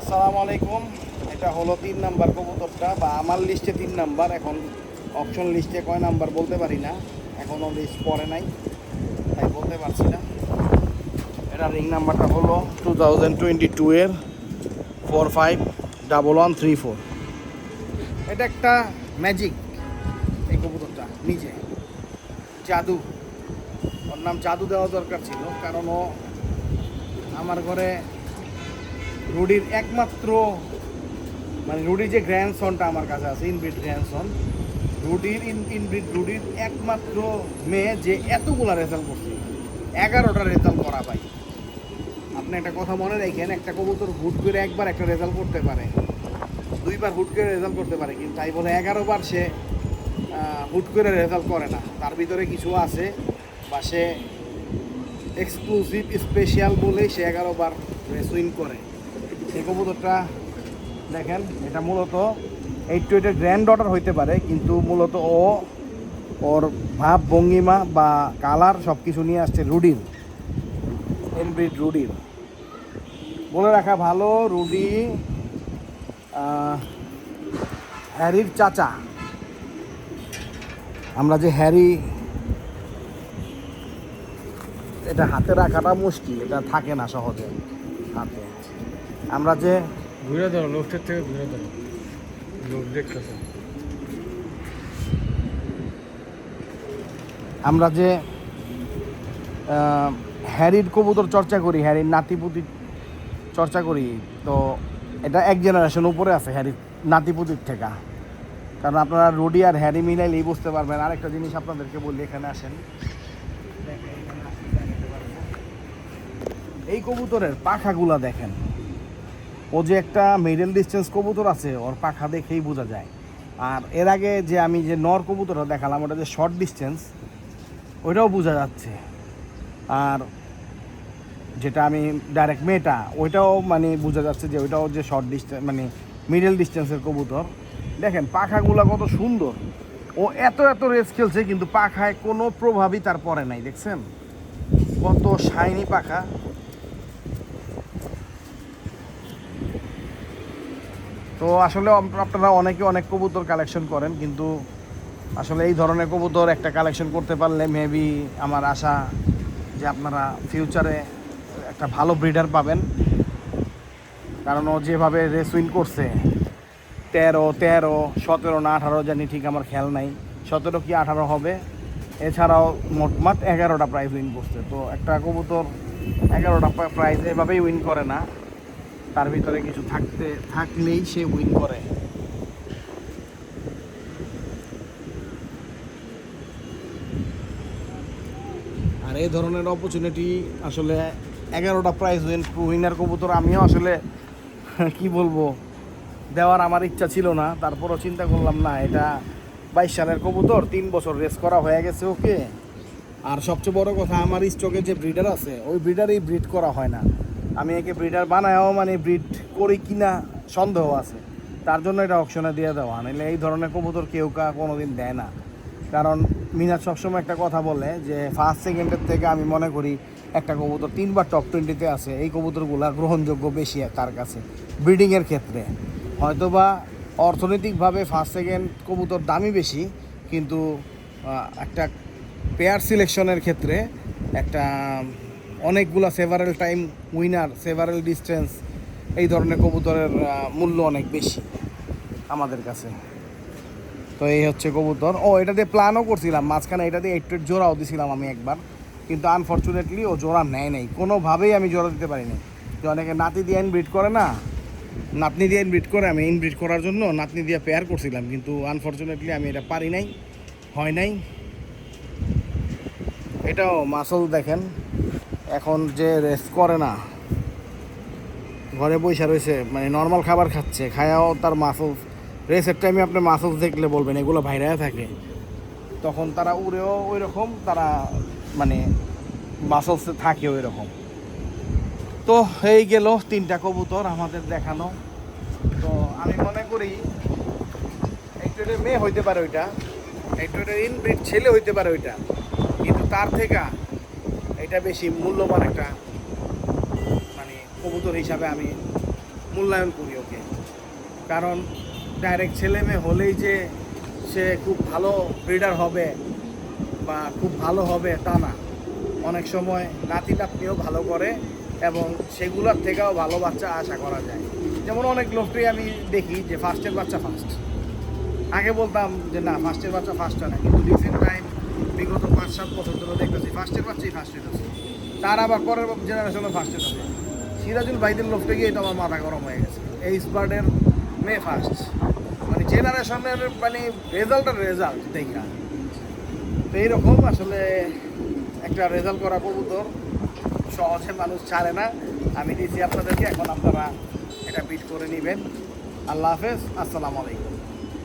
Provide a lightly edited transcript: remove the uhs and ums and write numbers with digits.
আসসালামু আলাইকুম। এটা হলো 3 নাম্বার কবুতরটা, বা আমার লিস্টে 3 নাম্বার। এখন অপশন লিস্টে কয় নাম্বার বলতে পারি না, এখনও লিস্ট পড়ে নাই, তাই বলতে পারছি না। এটা রিং নাম্বারটা হলো 2022 এর 451134। এটা একটা ম্যাজিক, এই কবুতরটা নিজে জাদু। ওর নাম জাদু দেওয়া দরকার ছিল, কারণ ও আমার ঘরে রুডির একমাত্র, মানে রুডির যে গ্র্যান্ডসনটা আমার কাছে আছে, ইনব্রিড গ্র্যান্ডসন, রুডির একমাত্র মেয়ে যে এতগুলা রেজাল্ট করছে, 11টা রেজাল্ট করা ভাই। আপনি একটা কথা মনে রাখেন, একটা কবুতর হুট করে একবার একটা রেজাল্ট করতে পারে, 2বার হুট করে রেজাল্ট করতে পারে, কিন্তু তাই বলে 11বার সে হুট করে রেজাল্ট করে না। তার ভিতরে কিছু আছে, বা সে এক্সক্লুসিভ স্পেশাল বলেই সে 11বার রেস উইন করে। এই কবুতরটা দেখেন, এটা মূলত 8 গ্র্যান্ড ডটার হইতে পারে, কিন্তু মূলত ওর ভাব ভঙ্গিমা বা কালার সব কিছু নিয়ে আসছে রুডির, ইনব্রিড রুডির। বলে রাখা ভালো, রুডি হ্যারির চাচা। আমরা যে হ্যারি, এটা হাতে রাখাটা মুশকিল, এটা থাকে না সহজে হাতে। আমরা যে ঘুরে ধরো, লোকটার থেকে ঘুরে ধরো, লোক দেখতেছে। আমরা যে হ্যারির কবুতর চর্চা করি, হ্যারির নাতিপুতি চর্চা করি, তো এটা এক জেনারেশন উপরে আছে হ্যারির নাতিপুতির থেকে। কারণ আপনারা রুডি আর হ্যারি মিলাইলেই বুঝতে পারবেন। আরেকটা জিনিস আপনাদেরকে বলি, এখানে আসেন, এই কবুতরের পাখাগুলা দেখেন। ও যে একটা মিডল ডিস্টেন্স কবুতর আছে, ওর পাখা দেখেই বোঝা যায়। আর এর আগে যে আমি যে নর কবুতরটা দেখালাম, ওটা যে শর্ট ডিস্টেন্স, ওইটাও বোঝা যাচ্ছে। আর যেটা আমি ডাইরেক্ট মেয়েটা, ওইটাও মানে বোঝা যাচ্ছে যে ওইটাও যে শর্ট ডিস্টেন্স, মানে মিডল ডিস্টেন্সের কবুতর। দেখেন পাখাগুলো কত সুন্দর। ও এত এত রেস খেলছে, কিন্তু পাখায় কোনো প্রভাবই তার পড়ে নাই। দেখছেন কত শাইনি পাখা। তো আসলে আপনারা অনেকে অনেক কবুতর কালেকশন করেন, কিন্তু আসলে এই ধরনের কবুতর একটা কালেকশন করতে পারলে মেবি আমার আশা যে আপনারা ফিউচারে একটা ভালো ব্রিডার পাবেন। কারণ ও যেভাবে রেস উইন করছে, 13, 17 না 18 জানি, ঠিক আমার খেয়াল নাই, 17 কি 18 হবে। এছাড়াও মোটমাট 11টা প্রাইজ উইন করছে। তো একটা কবুতর 11টা প্রাইজ এভাবেই উইন করে না, তার ভিতরে কিছু থাকলেই সে উইন করে। আর এই ধরনের অপরচুনিটি আসলে 11টা প্রাইজ উইনার কবুতর আমিও আসলে কি বলবো, দেওয়ার আমার ইচ্ছা ছিল না। তারপরও চিন্তা করলাম, না, এটা 22 সালের কবুতর, 3 বছর রেস করা হয়ে গেছে ওকে। আর সবচেয়ে বড় কথা, আমার স্টকে যে ব্রিডার আছে, ওই ব্রিডারই ব্রিড করা হয় না। আমি একে ব্রিডার বানায়ও মানে ব্রিড করি কিনা সন্দেহ আছে, তার জন্য এটা অপশনে দিয়ে দেওয়া। নাহলে এই ধরনের কবুতর কেউ কোনোদিন দেয় না। কারণ মিনাজ সবসময় একটা কথা বলে যে ফার্স্ট সেকেন্ডের থেকে আমি মনে করি একটা কবুতর 3বার টপ 20-তে আছে, এই কবুতরগুলো গ্রহণযোগ্য বেশি তার কাছে ব্রিডিংয়ের ক্ষেত্রে। হয়তোবা অর্থনৈতিকভাবে ফার্স্ট সেকেন্ড কবুতর দামি বেশি, কিন্তু একটা পেয়ার সিলেকশনের ক্ষেত্রে একটা অনেকগুলো several time winner, several distance, এই ধরনের কবুতরের মূল্য অনেক বেশি আমাদের কাছে। তো এই হচ্ছে কবুতর। এটা দিয়ে প্ল্যানও করছিলাম মাঝখানে, এটা দিয়ে 8 জোড়াও দিছিলাম আমি একবার, কিন্তু আনফর্চুনেটলি ও জোড়া নেয় নাই, কোনোভাবেই আমি জোড়া দিতে পারিনি। যে অনেকে নাতি দিয়ে ইনব্রিড করে না, নাতনি দিয়ে ইনব্রিড করে, আমি ইনব্রিড করার জন্য নাতনি দিয়ে পেয়ার করছিলাম, কিন্তু আনফর্চুনেটলি আমি এটা পারি নাই, হয় নাই। এটাও মাসল দেখেন, এখন যে রেস্ট করে না, ঘরে বসে রয়েছে, মানে নর্মাল খাবার খাচ্ছে, খায়াও তার মাসলস, রেসের টাইমে আপনি মাসলস দেখলে বলবেন এগুলো ভাইরায় থাকে, তখন তারা উড়েও ওই রকম, তারা মানে মাসলসে থাকে ওই রকম। তো এই গেল 3টা কবুতর আমাদের দেখানো। তো আমি মনে করি 8 মেয়ে হইতে পারে ওইটা, 8 ইনব্রিড ছেলে হইতে পারে ওইটা, কিন্তু তার থেকে এটা বেশি মূল্যবান একটা মানে কবুতর হিসাবে আমি মূল্যায়ন করি ওকে। কারণ ডাইরেক্ট ছেলে মেয়ে হলেই যে সে খুব ভালো ব্রিডার হবে বা খুব ভালো হবে তা না। অনেক সময় নাতি নাতনিও ভালো করে এবং সেগুলোর থেকেও ভালো বাচ্চা আশা করা যায়। যেমন অনেক লোকটাই আমি দেখি যে ফার্স্টের বাচ্চা ফার্স্ট। আগে বলতাম যে না ফার্স্টের বাচ্চা ফার্স্ট হয় না, কিন্তু রিসেন্ট টাইম বিগত 5-7 বছর ধরে দেখতেছি ফার্স্টের বাচ্চাই ফার্স্ট হইতেছে, তার আবার পরের জেনারেশনে ফার্স্ট হইতেছে। সিরাজুল ভাইদের লোকটা গিয়ে এটা আমার মাথা গরম হয়ে গেছে। এই স্পার্টের মেয়ে ফার্স্ট, মানে জেনারেশনের মানে রেজাল্ট দেখা। তো এইরকম আসলে একটা রেজাল্ট করা কবুতর সহজে মানুষ ছাড়ে না। আমি দিয়েছি আপনাদেরকে, এখন আপনারা এটা বিট করে নেবেন। আল্লাহ হাফেজ, আসসালামু আলাইকুম।